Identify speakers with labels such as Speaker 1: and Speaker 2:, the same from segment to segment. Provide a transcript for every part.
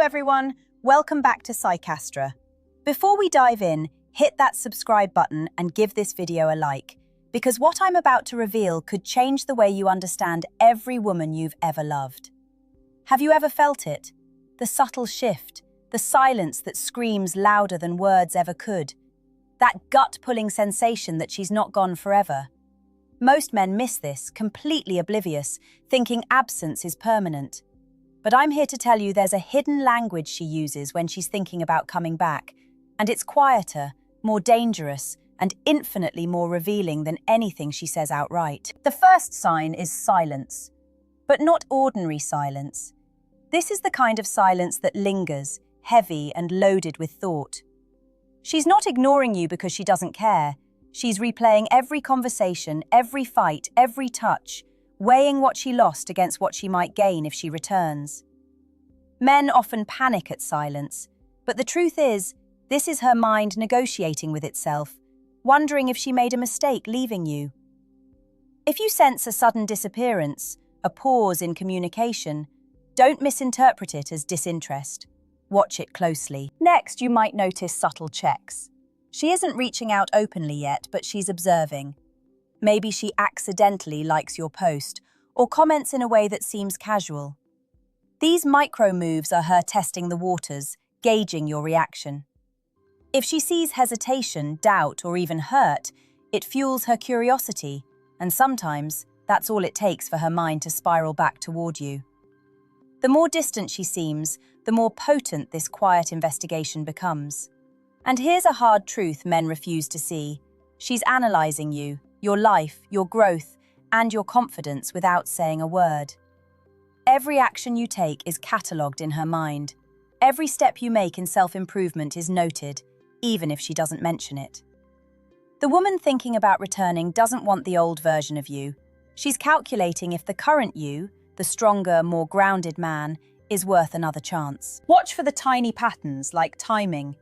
Speaker 1: everyone, welcome back to Psychastra. Before we dive in, hit that subscribe button and give this video a like, because what I'm about to reveal could change the way you understand every woman you've ever loved. Have you ever felt it? The subtle shift, the silence that screams louder than words ever could. That gut-pulling sensation that she's not gone forever. Most men miss this, completely oblivious, thinking absence is permanent. But I'm here to tell you there's a hidden language she uses when she's thinking about coming back, and it's quieter, more dangerous, and infinitely more revealing than anything she says outright. The first sign is silence, but not ordinary silence. This is the kind of silence that lingers, heavy and loaded with thought. She's not ignoring you because she doesn't care. She's replaying every conversation, every fight, every touch, weighing what she lost against what she might gain if she returns. Men often panic at silence, but the truth is, this is her mind negotiating with itself, wondering if she made a mistake leaving you. If you sense a sudden disappearance, a pause in communication, don't misinterpret it as disinterest. Watch it closely. Next, you might notice subtle checks. She isn't reaching out openly yet, but she's observing. Maybe she accidentally likes your post or comments in a way that seems casual. These micro moves are her testing the waters, gauging your reaction. If she sees hesitation, doubt, or even hurt, it fuels her curiosity, and sometimes that's all it takes for her mind to spiral back toward you. The more distant she seems, the more potent this quiet investigation becomes. And here's a hard truth men refuse to see. She's analyzing you, your life, your growth, and your confidence without saying a word. Every action you take is catalogued in her mind. Every step you make in self-improvement is noted, even if she doesn't mention it. The woman thinking about returning doesn't want the old version of you. She's calculating if the current you, the stronger, more grounded man, is worth another chance. Watch for the tiny patterns, like timing.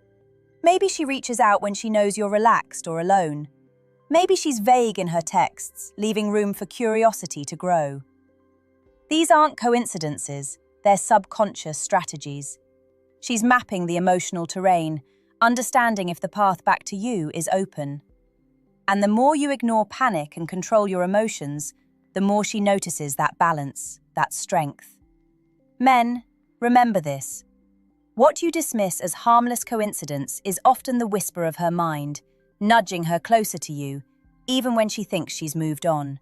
Speaker 1: Maybe she reaches out when she knows you're relaxed or alone. Maybe she's vague in her texts, leaving room for curiosity to grow. These aren't coincidences, they're subconscious strategies. She's mapping the emotional terrain, understanding if the path back to you is open. And the more you ignore panic and control your emotions, the more she notices that balance, that strength. Men, remember this. What you dismiss as harmless coincidence is often the whisper of her mind, nudging her closer to you, even when she thinks she's moved on.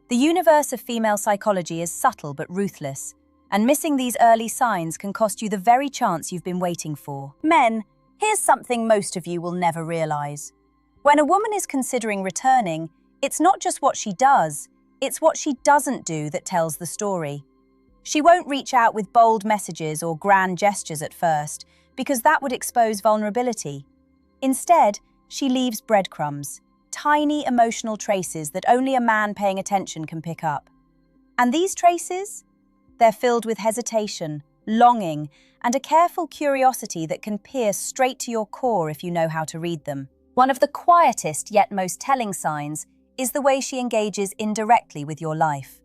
Speaker 1: The universe of female psychology is subtle but ruthless, and missing these early signs can cost you the very chance you've been waiting for. Men, here's something most of you will never realize. When a woman is considering returning, it's not just what she does, it's what she doesn't do that tells the story. She won't reach out with bold messages or grand gestures at first, because that would expose vulnerability. Instead, she leaves breadcrumbs, tiny emotional traces that only a man paying attention can pick up. And these traces? They're filled with hesitation, longing, and a careful curiosity that can pierce straight to your core if you know how to read them. One of the quietest yet most telling signs is the way she engages indirectly with your life.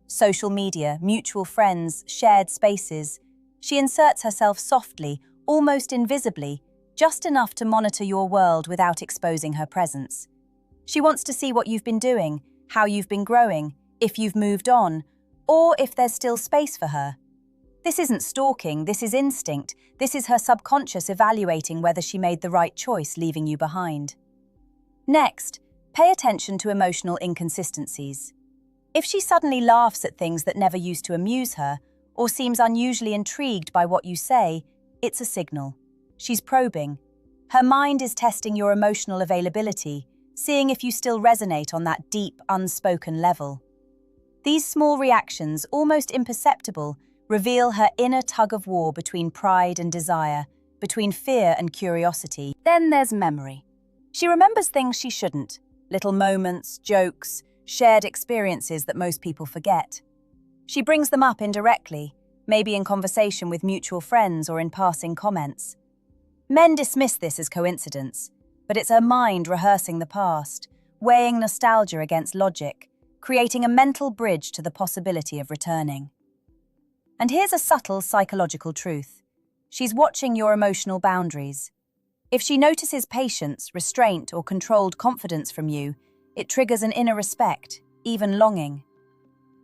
Speaker 1: Social media, mutual friends, shared spaces. She inserts herself softly, almost invisibly, just enough to monitor your world without exposing her presence. She wants to see what you've been doing, how you've been growing, if you've moved on, or if there's still space for her. This isn't stalking, this is instinct. This is her subconscious evaluating whether she made the right choice leaving you behind. Next, pay attention to emotional inconsistencies. If she suddenly laughs at things that never used to amuse her, or seems unusually intrigued by what you say, it's a signal. She's probing. Her mind is testing your emotional availability, seeing if you still resonate on that deep, unspoken level. These small reactions, almost imperceptible, reveal her inner tug-of-war between pride and desire, between fear and curiosity. Then there's memory. She remembers things she shouldn't, little moments, jokes, shared experiences that most people forget. She brings them up indirectly, maybe in conversation with mutual friends or in passing comments. Men dismiss this as coincidence, but it's her mind rehearsing the past, weighing nostalgia against logic, creating a mental bridge to the possibility of returning. And here's a subtle psychological truth. She's watching your emotional boundaries. If she notices patience, restraint, or controlled confidence from you, it triggers an inner respect, even longing.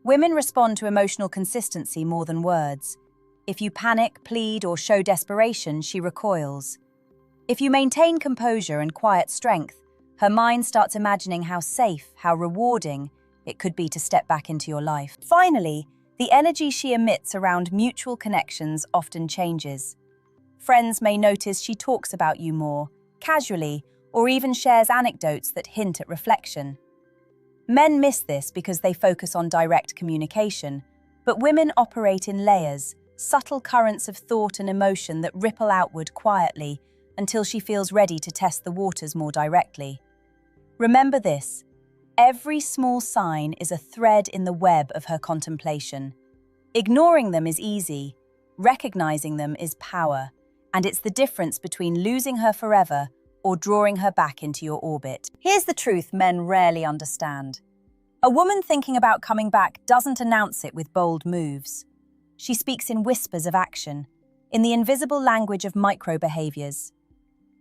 Speaker 1: Women respond to emotional consistency more than words. If you panic, plead, or show desperation, she recoils. If you maintain composure and quiet strength, her mind starts imagining how safe, how rewarding it could be to step back into your life. Finally, the energy she emits around mutual connections often changes. Friends may notice she talks about you more, casually, or even shares anecdotes that hint at reflection. Men miss this because they focus on direct communication, but women operate in layers, subtle currents of thought and emotion that ripple outward quietly until she feels ready to test the waters more directly. Remember this: every small sign is a thread in the web of her contemplation. Ignoring them is easy, recognizing them is power, and it's the difference between losing her forever or drawing her back into your orbit. Here's the truth men rarely understand. A woman thinking about coming back doesn't announce it with bold moves. She speaks in whispers of action, in the invisible language of micro-behaviors.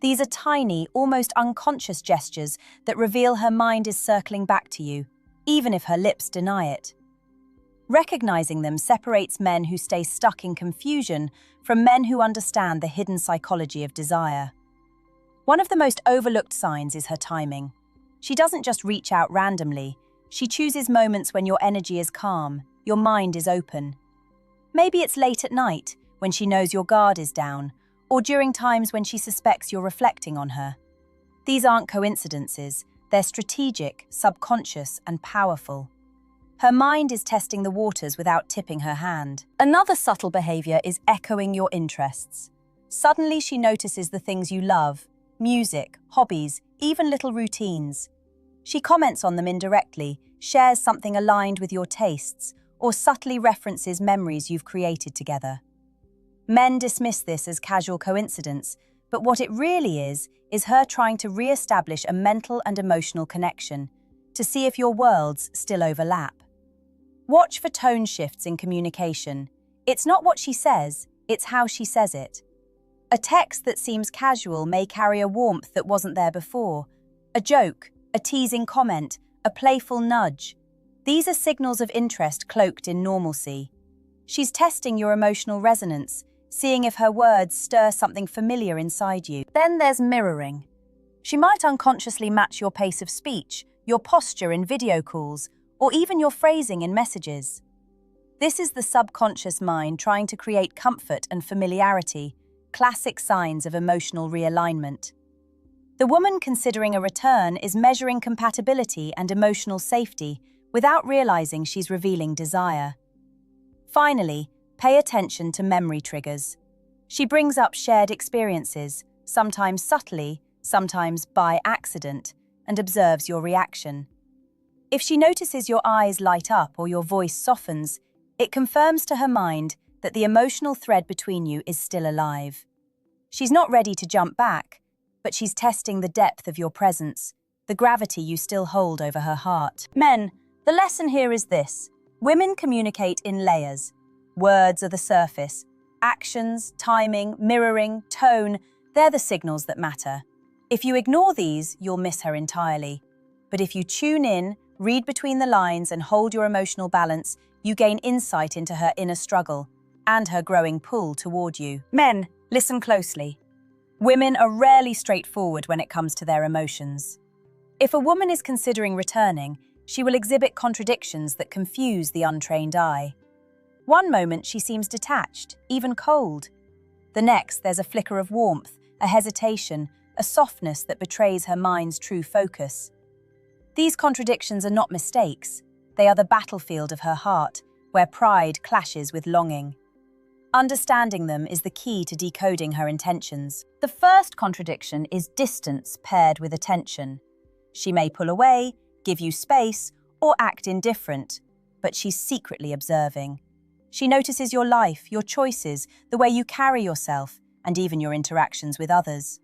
Speaker 1: These are tiny, almost unconscious gestures that reveal her mind is circling back to you, even if her lips deny it. Recognizing them separates men who stay stuck in confusion from men who understand the hidden psychology of desire. One of the most overlooked signs is her timing. She doesn't just reach out randomly. She chooses moments when your energy is calm, your mind is open. Maybe it's late at night, when she knows your guard is down, or during times when she suspects you're reflecting on her. These aren't coincidences. They're strategic, subconscious, and powerful. Her mind is testing the waters without tipping her hand. Another subtle behavior is echoing your interests. Suddenly she notices the things you love: music, hobbies, even little routines. She comments on them indirectly, shares something aligned with your tastes, or subtly references memories you've created together. Men dismiss this as casual coincidence, but what it really is her trying to re-establish a mental and emotional connection, to see if your worlds still overlap. Watch for tone shifts in communication. It's not what she says, it's how she says it. A text that seems casual may carry a warmth that wasn't there before. A joke, a teasing comment, a playful nudge. These are signals of interest cloaked in normalcy. She's testing your emotional resonance, seeing if her words stir something familiar inside you. Then there's mirroring. She might unconsciously match your pace of speech, your posture in video calls, or even your phrasing in messages. This is the subconscious mind trying to create comfort and familiarity, classic signs of emotional realignment. The woman considering a return is measuring compatibility and emotional safety without realizing she's revealing desire. Finally, pay attention to memory triggers. She brings up shared experiences, sometimes subtly, sometimes by accident, and observes your reaction. If she notices your eyes light up or your voice softens, it confirms to her mind that the emotional thread between you is still alive. She's not ready to jump back, but she's testing the depth of your presence, the gravity you still hold over her heart. Men, the lesson here is this: women communicate in layers. Words are the surface. Actions, timing, mirroring, tone, they're the signals that matter. If you ignore these, you'll miss her entirely. But if you tune in, read between the lines, and hold your emotional balance, you gain insight into her inner struggle and her growing pull toward you. Men, listen closely. Women are rarely straightforward when it comes to their emotions. If a woman is considering returning, she will exhibit contradictions that confuse the untrained eye. One moment she seems detached, even cold. The next there's a flicker of warmth, a hesitation, a softness that betrays her mind's true focus. These contradictions are not mistakes. They are the battlefield of her heart, where pride clashes with longing. Understanding them is the key to decoding her intentions. The first contradiction is distance paired with attention. She may pull away, give you space, or act indifferent, but she's secretly observing. She notices your life, your choices, the way you carry yourself, and even your interactions with others.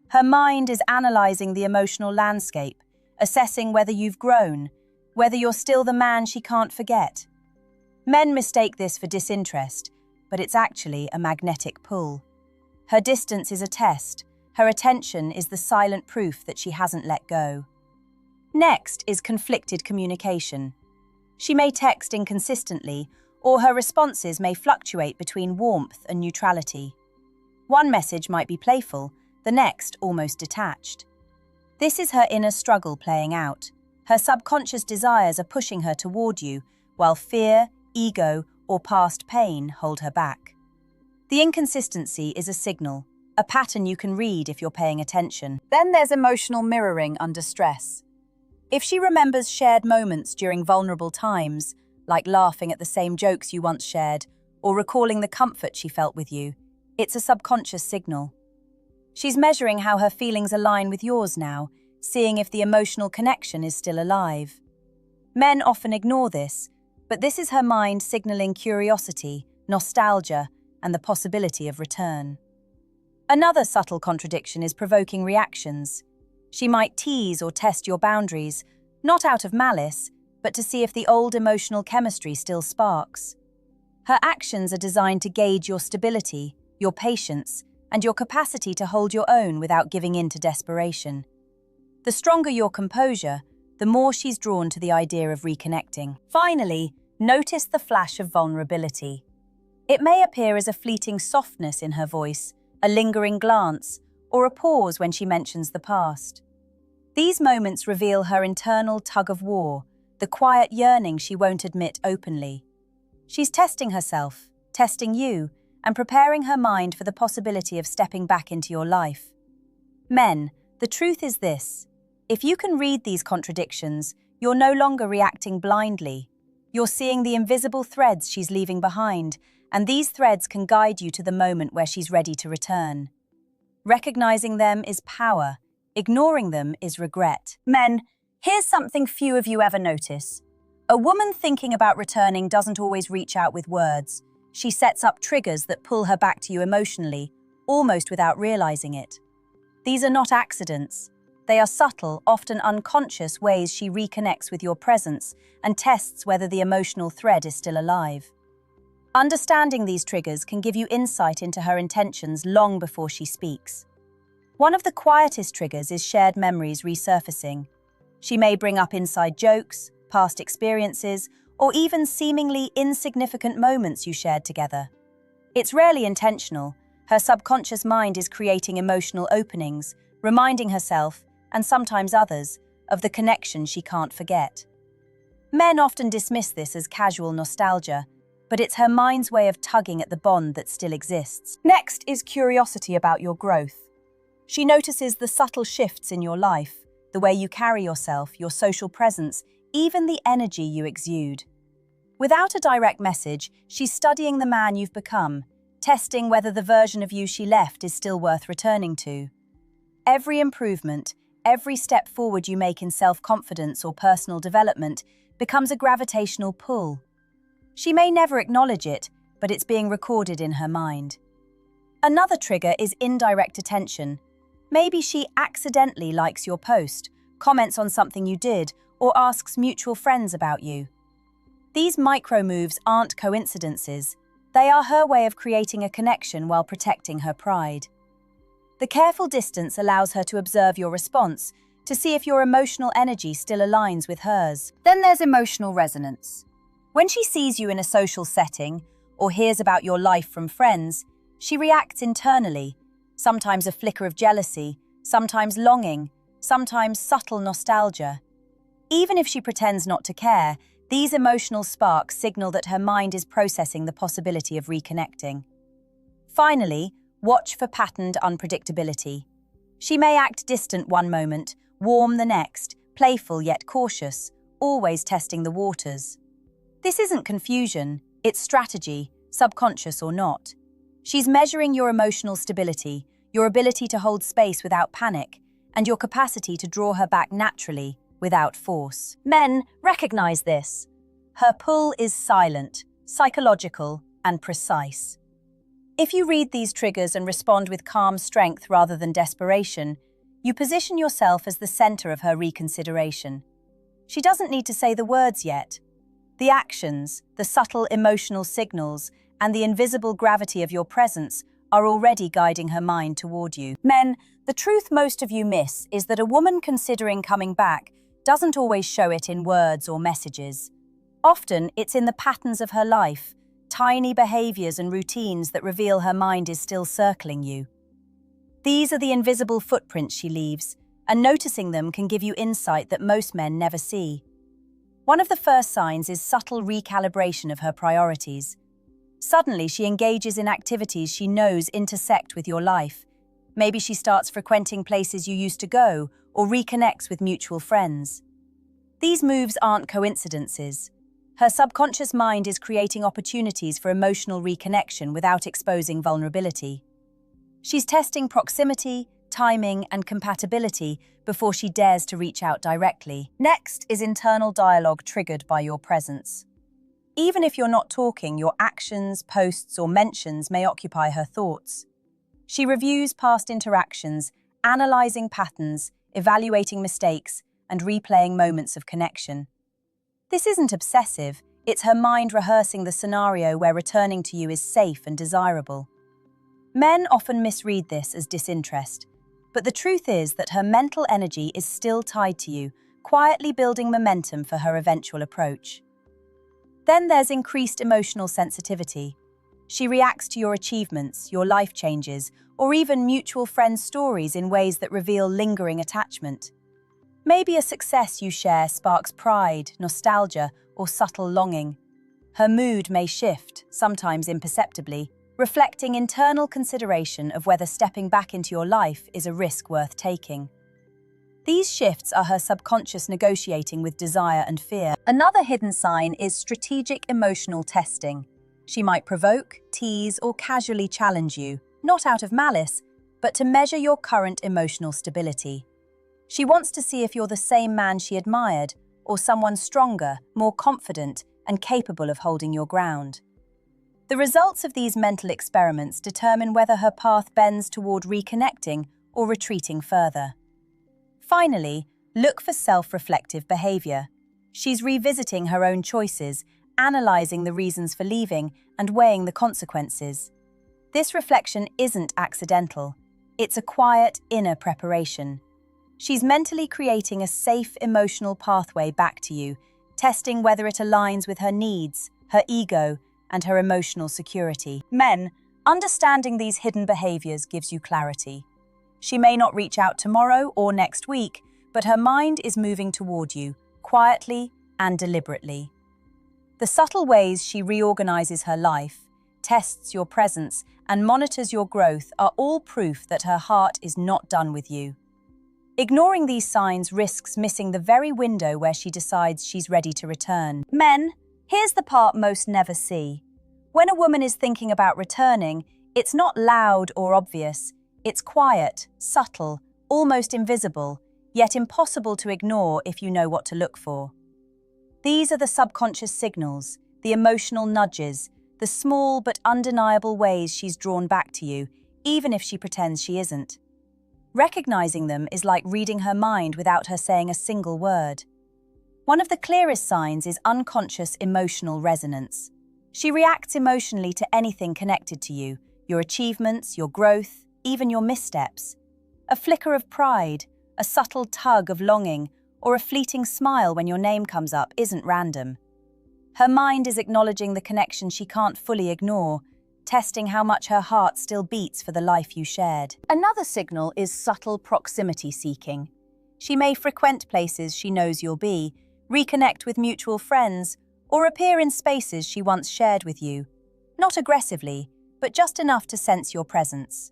Speaker 1: Her mind is analyzing the emotional landscape, assessing whether you've grown, whether you're still the man she can't forget. Men mistake this for disinterest, but it's actually a magnetic pull. Her distance is a test. Her attention is the silent proof that she hasn't let go. Next is conflicted communication. She may text inconsistently, or her responses may fluctuate between warmth and neutrality. One message might be playful, the next almost detached. This is her inner struggle playing out. Her subconscious desires are pushing her toward you, while fear, ego, or past pain hold her back. The inconsistency is a signal, a pattern you can read if you're paying attention. Then there's emotional mirroring under stress. If she remembers shared moments during vulnerable times, like laughing at the same jokes you once shared, or recalling the comfort she felt with you, it's a subconscious signal. She's measuring how her feelings align with yours now, seeing if the emotional connection is still alive. Men often ignore this, but this is her mind signaling curiosity, nostalgia, and the possibility of return. Another subtle contradiction is provoking reactions. She might tease or test your boundaries, not out of malice, but to see if the old emotional chemistry still sparks. Her actions are designed to gauge your stability, your patience, and your capacity to hold your own without giving in to desperation. The stronger your composure, the more she's drawn to the idea of reconnecting. Finally, notice the flash of vulnerability. It may appear as a fleeting softness in her voice, a lingering glance, or a pause when she mentions the past. These moments reveal her internal tug-of-war, the quiet yearning she won't admit openly. She's testing herself, testing you, and preparing her mind for the possibility of stepping back into your life. Men, the truth is this: if you can read these contradictions, you're no longer reacting blindly. You're seeing the invisible threads she's leaving behind, and these threads can guide you to the moment where she's ready to return. Recognizing them is power. Ignoring them is regret. Men, here's something few of you ever notice. A woman thinking about returning doesn't always reach out with words. She sets up triggers that pull her back to you emotionally, almost without realizing it. These are not accidents. They are subtle, often unconscious ways she reconnects with your presence and tests whether the emotional thread is still alive. Understanding these triggers can give you insight into her intentions long before she speaks. One of the quietest triggers is shared memories resurfacing. She may bring up inside jokes, past experiences, or even seemingly insignificant moments you shared together. It's rarely intentional. Her subconscious mind is creating emotional openings, reminding herself, and sometimes others, of the connection she can't forget. Men often dismiss this as casual nostalgia, but it's her mind's way of tugging at the bond that still exists. Next is curiosity about your growth. She notices the subtle shifts in your life, the way you carry yourself, your social presence, even the energy you exude. Without a direct message, she's studying the man you've become, testing whether the version of you she left is still worth returning to. Every improvement, every step forward you make in self-confidence or personal development becomes a gravitational pull. She may never acknowledge it, but it's being recorded in her mind. Another trigger is indirect attention. Maybe she accidentally likes your post, comments on something you did, or asks mutual friends about you. These micro moves aren't coincidences. They are her way of creating a connection while protecting her pride. The careful distance allows her to observe your response, to see if your emotional energy still aligns with hers. Then there's emotional resonance. When she sees you in a social setting, or hears about your life from friends, she reacts internally, sometimes a flicker of jealousy, sometimes longing, sometimes subtle nostalgia. Even if she pretends not to care, these emotional sparks signal that her mind is processing the possibility of reconnecting. Finally, watch for patterned unpredictability. She may act distant one moment, warm the next, playful yet cautious, always testing the waters. This isn't confusion, it's strategy, subconscious or not. She's measuring your emotional stability, your ability to hold space without panic, and your capacity to draw her back naturally, without force. Men, recognize this. Her pull is silent, psychological, and precise. If you read these triggers and respond with calm strength rather than desperation, you position yourself as the center of her reconsideration. She doesn't need to say the words yet. The actions, the subtle emotional signals, and the invisible gravity of your presence are already guiding her mind toward you. Men, the truth most of you miss is that a woman considering coming back doesn't always show it in words or messages. Often, it's in the patterns of her life, tiny behaviors and routines that reveal her mind is still circling you. These are the invisible footprints she leaves, and noticing them can give you insight that most men never see. One of the first signs is subtle recalibration of her priorities. Suddenly, she engages in activities she knows intersect with your life. Maybe she starts frequenting places you used to go, or reconnects with mutual friends. These moves aren't coincidences. Her subconscious mind is creating opportunities for emotional reconnection without exposing vulnerability. She's testing proximity, timing, and compatibility before she dares to reach out directly. Next is internal dialogue triggered by your presence. Even if you're not talking, your actions, posts, or mentions may occupy her thoughts. She reviews past interactions, analyzing patterns, evaluating mistakes, and replaying moments of connection. This isn't obsessive, it's her mind rehearsing the scenario where returning to you is safe and desirable. Men often misread this as disinterest, but the truth is that her mental energy is still tied to you, quietly building momentum for her eventual approach. Then there's increased emotional sensitivity. She reacts to your achievements, your life changes, or even mutual friend stories in ways that reveal lingering attachment. Maybe a success you share sparks pride, nostalgia, or subtle longing. Her mood may shift, sometimes imperceptibly, reflecting internal consideration of whether stepping back into your life is a risk worth taking. These shifts are her subconscious negotiating with desire and fear. Another hidden sign is strategic emotional testing. She might provoke, tease, or casually challenge you, not out of malice, but to measure your current emotional stability. She wants to see if you're the same man she admired, or someone stronger, more confident, and capable of holding your ground. The results of these mental experiments determine whether her path bends toward reconnecting or retreating further. Finally, look for self-reflective behavior. She's revisiting her own choices, analyzing the reasons for leaving, and weighing the consequences. This reflection isn't accidental. It's a quiet, inner preparation. She's mentally creating a safe emotional pathway back to you, testing whether it aligns with her needs, her ego, and her emotional security. Men, understanding these hidden behaviors gives you clarity. She may not reach out tomorrow or next week, but her mind is moving toward you, quietly and deliberately. The subtle ways she reorganizes her life, tests your presence, and monitors your growth are all proof that her heart is not done with you. Ignoring these signs risks missing the very window where she decides she's ready to return. Men, here's the part most never see. When a woman is thinking about returning, it's not loud or obvious. It's quiet, subtle, almost invisible, yet impossible to ignore if you know what to look for. These are the subconscious signals, the emotional nudges, the small but undeniable ways she's drawn back to you, even if she pretends she isn't. Recognizing them is like reading her mind without her saying a single word. One of the clearest signs is unconscious emotional resonance. She reacts emotionally to anything connected to you, your achievements, your growth, even your missteps. A flicker of pride, a subtle tug of longing, or a fleeting smile when your name comes up isn't random. Her mind is acknowledging the connection she can't fully ignore, testing how much her heart still beats for the life you shared. Another signal is subtle proximity seeking. She may frequent places she knows you'll be, reconnect with mutual friends, or appear in spaces she once shared with you. Not aggressively, but just enough to sense your presence.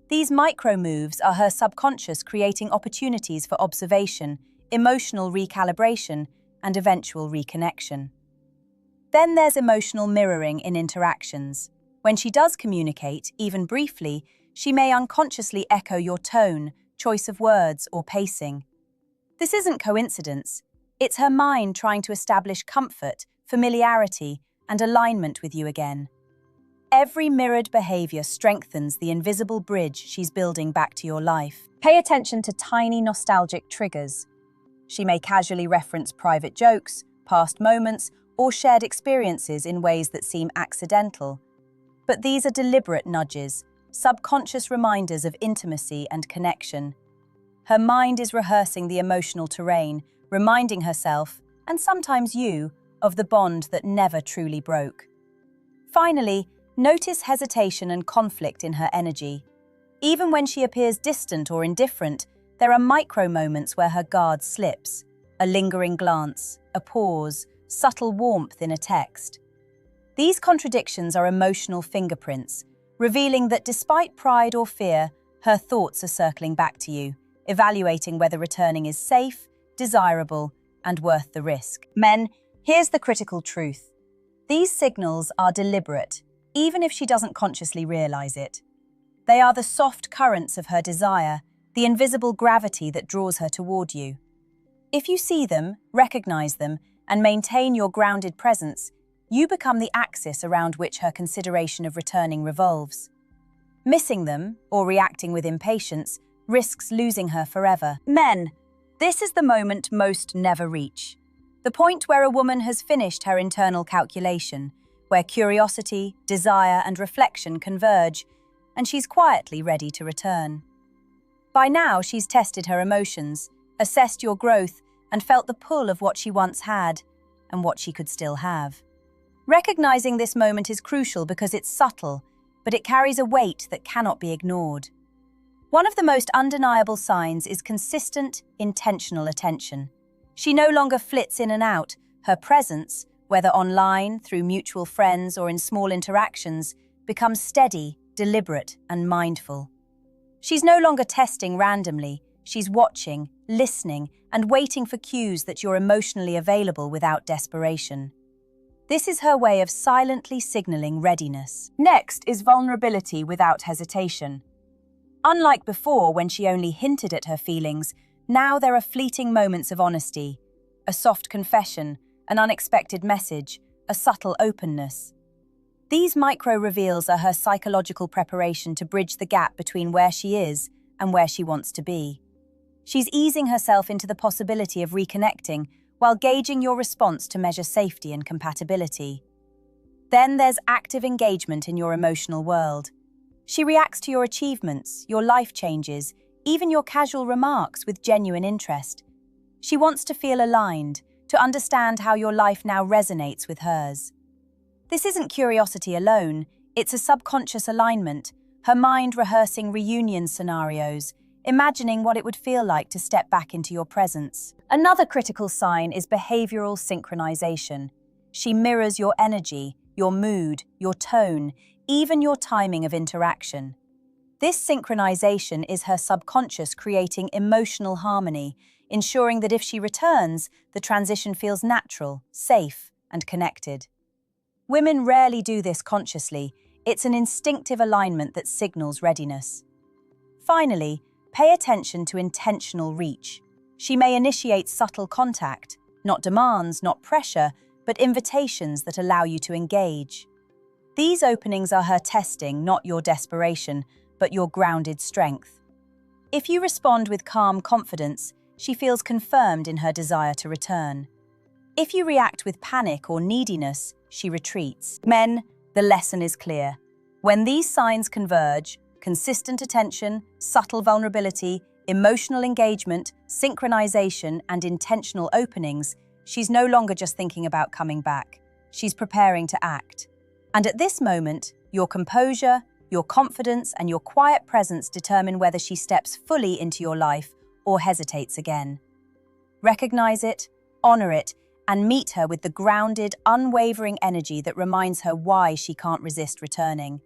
Speaker 1: These micro moves are her subconscious creating opportunities for observation, emotional recalibration, and eventual reconnection. Then there's emotional mirroring in interactions. When she does communicate, even briefly, she may unconsciously echo your tone, choice of words, or pacing. This isn't coincidence. It's her mind trying to establish comfort, familiarity, and alignment with you again. Every mirrored behavior strengthens the invisible bridge she's building back to your life. Pay attention to tiny nostalgic triggers. She may casually reference private jokes, past moments, or shared experiences in ways that seem accidental. But these are deliberate nudges, subconscious reminders of intimacy and connection. Her mind is rehearsing the emotional terrain, reminding herself, and sometimes you, of the bond that never truly broke. Finally, notice hesitation and conflict in her energy. Even when she appears distant or indifferent, there are micro moments where her guard slips. A lingering glance, a pause, subtle warmth in a text. These contradictions are emotional fingerprints, revealing that despite pride or fear, her thoughts are circling back to you, evaluating whether returning is safe, desirable, and worth the risk. Men, here's the critical truth. These signals are deliberate, even if she doesn't consciously realize it. They are the soft currents of her desire, the invisible gravity that draws her toward you. If you see them, recognize them, and maintain your grounded presence, you become the axis around which her consideration of returning revolves. Missing them, or reacting with impatience, risks losing her forever. Men, this is the moment most never reach. The point where a woman has finished her internal calculation, where curiosity, desire, and reflection converge, and she's quietly ready to return. By now, she's tested her emotions, assessed your growth, and felt the pull of what she once had and what she could still have. Recognizing this moment is crucial because it's subtle, but it carries a weight that cannot be ignored. One of the most undeniable signs is consistent, intentional attention. She no longer flits in and out. Her presence, whether online, through mutual friends, or in small interactions, becomes steady, deliberate, and mindful. She's no longer testing randomly. She's watching, listening, and waiting for cues that you're emotionally available without desperation. This is her way of silently signaling readiness. Next is vulnerability without hesitation. Unlike before, when she only hinted at her feelings, now there are fleeting moments of honesty, a soft confession, an unexpected message, a subtle openness. These micro-reveals are her psychological preparation to bridge the gap between where she is and where she wants to be. She's easing herself into the possibility of reconnecting while gauging your response to measure safety and compatibility. Then there's active engagement in your emotional world. She reacts to your achievements, your life changes, even your casual remarks with genuine interest. She wants to feel aligned, to understand how your life now resonates with hers. This isn't curiosity alone, it's a subconscious alignment, her mind rehearsing reunion scenarios, imagining what it would feel like to step back into your presence. Another critical sign is behavioral synchronization. She mirrors your energy, your mood, your tone, even your timing of interaction. This synchronization is her subconscious creating emotional harmony, ensuring that if she returns, the transition feels natural, safe, and connected. Women rarely do this consciously. It's an instinctive alignment that signals readiness. Finally, pay attention to intentional reach. She may initiate subtle contact, not demands, not pressure, but invitations that allow you to engage. These openings are her testing, not your desperation, but your grounded strength. If you respond with calm confidence, she feels confirmed in her desire to return. If you react with panic or neediness, she retreats. Men, the lesson is clear. When these signs converge, consistent attention, subtle vulnerability, emotional engagement, synchronization, and intentional openings, she's no longer just thinking about coming back. She's preparing to act. And at this moment, your composure, your confidence, and your quiet presence determine whether she steps fully into your life or hesitates again. Recognize it, honor it, and meet her with the grounded, unwavering energy that reminds her why she can't resist returning.